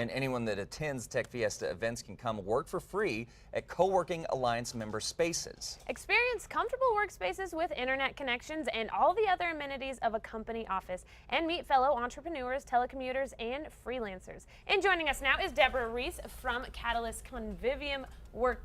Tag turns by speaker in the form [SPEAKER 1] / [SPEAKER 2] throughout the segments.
[SPEAKER 1] And anyone that attends Tech Fiesta events can come work for free at Coworking Alliance member spaces.
[SPEAKER 2] Experience comfortable workspaces with internet connections and all the other amenities of a company office, and meet fellow entrepreneurs, telecommuters, and freelancers. And joining us now is Deborah Reese from Catalyst Convivium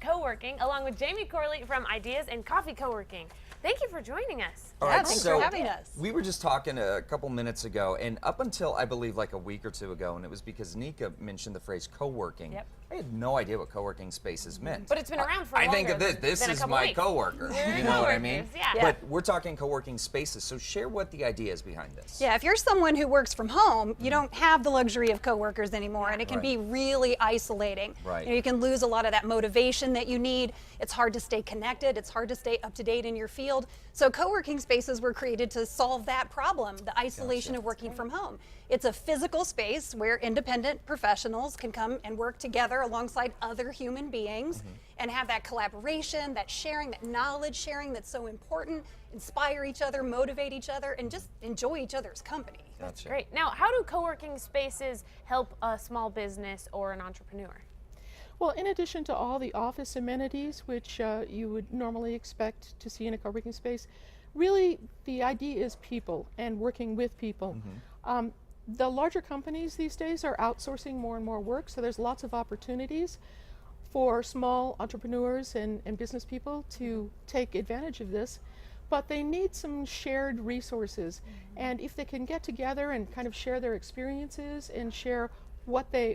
[SPEAKER 2] Co-working, along with Jamie Corley from Ideas and Coffee Co-working. Thank you for joining us.
[SPEAKER 1] All right,
[SPEAKER 3] thanks
[SPEAKER 1] so
[SPEAKER 3] for having us.
[SPEAKER 1] We were just talking a couple minutes ago, and up until I believe like a week or two ago, and it was because Nika mentioned the phrase co-working.
[SPEAKER 2] Yep.
[SPEAKER 1] I had no idea what co-working spaces meant.
[SPEAKER 2] But it's been around for
[SPEAKER 1] I
[SPEAKER 2] longer
[SPEAKER 1] think of this
[SPEAKER 2] than a
[SPEAKER 1] is
[SPEAKER 2] couple
[SPEAKER 1] my
[SPEAKER 2] weeks.
[SPEAKER 1] coworker.
[SPEAKER 2] We're
[SPEAKER 1] You know what I mean?
[SPEAKER 2] coworkers, yeah.
[SPEAKER 1] But we're talking co-working spaces, so share what the idea is behind this.
[SPEAKER 3] Yeah, if you're someone who works from home, you don't have the luxury of coworkers anymore, and it can
[SPEAKER 1] Right.
[SPEAKER 3] be really isolating.
[SPEAKER 1] Right.
[SPEAKER 3] You know, you can lose a lot of that motivation that you need. It's hard to stay connected. It's hard to stay up to date in your field. So co-working spaces were created to solve that problem, the isolation of working from home. It's a physical space where independent professionals can come and work together alongside other human beings and have that collaboration, that sharing, that knowledge sharing that's so important, inspire each other, motivate each other, and just enjoy each other's company.
[SPEAKER 2] That's great. Now, how do co-working spaces help a small business or an entrepreneur?
[SPEAKER 4] Well, in addition to all the office amenities, which you would normally expect to see in a co-working space, really the idea is people and working with people. The larger companies these days are outsourcing more and more work, so there's lots of opportunities for small entrepreneurs and business people to take advantage of this, but they need some shared resources. And if they can get together and kind of share their experiences and share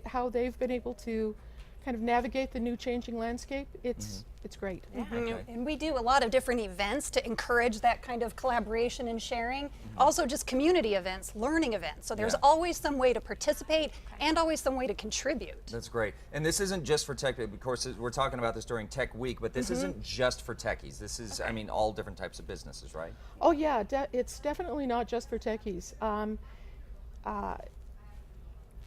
[SPEAKER 4] how they've been able to kind of navigate the new changing landscape, it's great.
[SPEAKER 3] And we do a lot of different events to encourage that kind of collaboration and sharing. Also just community events, learning events. So there's always some way to participate and always some way to contribute.
[SPEAKER 1] That's great. And this isn't just for tech, of course, we're talking about this during Tech Week, but this isn't just for techies. This is, I mean, all different types of businesses, right?
[SPEAKER 4] Oh yeah, it's definitely not just for techies.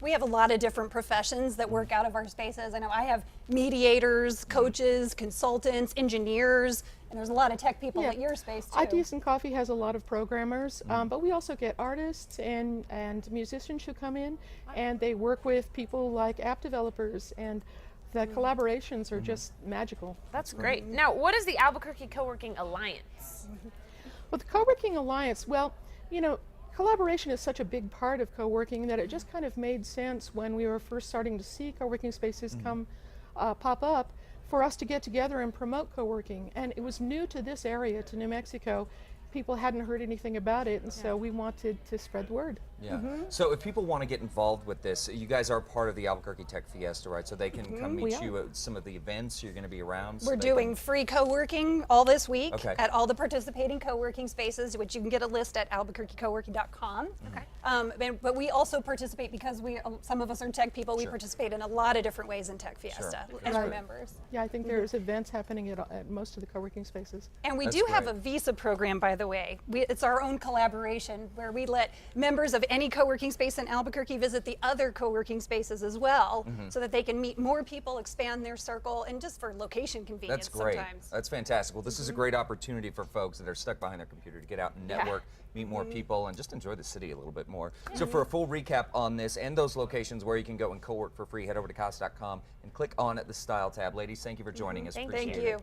[SPEAKER 3] We have a lot of different professions that work out of our spaces. I know I have mediators, coaches, consultants, engineers, and there's a lot of tech people at your space too.
[SPEAKER 4] Ideas and Coffee has a lot of programmers, but we also get artists and musicians who come in, and they work with people like app developers, and the collaborations are just magical.
[SPEAKER 2] That's great. Now, what is the Albuquerque Co-working Alliance?
[SPEAKER 4] Well, the Co-working Alliance, well, you know, collaboration is such a big part of co-working that it just kind of made sense when we were first starting to see co-working spaces pop up for us to get together and promote co-working. And it was new to this area, to New Mexico. People hadn't heard anything about it, and so we wanted to spread the word.
[SPEAKER 1] Yeah. So if people want to get involved with this, you guys are part of the Albuquerque Tech Fiesta, right? So they can come meet you at some of the events you're going to be around. So
[SPEAKER 3] we're doing free co-working all this week
[SPEAKER 1] Okay.
[SPEAKER 3] at all the participating co-working spaces, which you can get a list at albuquerquecoworking.com. But we also participate because some of us are tech people. We participate in a lot of different ways in Tech Fiesta as our members.
[SPEAKER 4] Yeah, I think there's events happening at most of the co-working spaces.
[SPEAKER 3] And we
[SPEAKER 1] That's
[SPEAKER 3] do have
[SPEAKER 1] great.
[SPEAKER 3] a visa program, by the way. It's our own collaboration where we let members of any co-working space in Albuquerque visit the other co-working spaces as well, so that they can meet more people, expand their circle, and just for location convenience
[SPEAKER 1] That's great.
[SPEAKER 3] sometimes.
[SPEAKER 1] That's fantastic. Well, this is a great opportunity for folks that are stuck behind their computer to get out and network, meet more people, and just enjoy the city a little bit more. So for a full recap on this and those locations where you can go and co-work for free, head over to CAS.com and click on the Style tab. Ladies, thank you for joining us.
[SPEAKER 2] Thank
[SPEAKER 1] Appreciate
[SPEAKER 3] Thank
[SPEAKER 1] it.
[SPEAKER 3] you.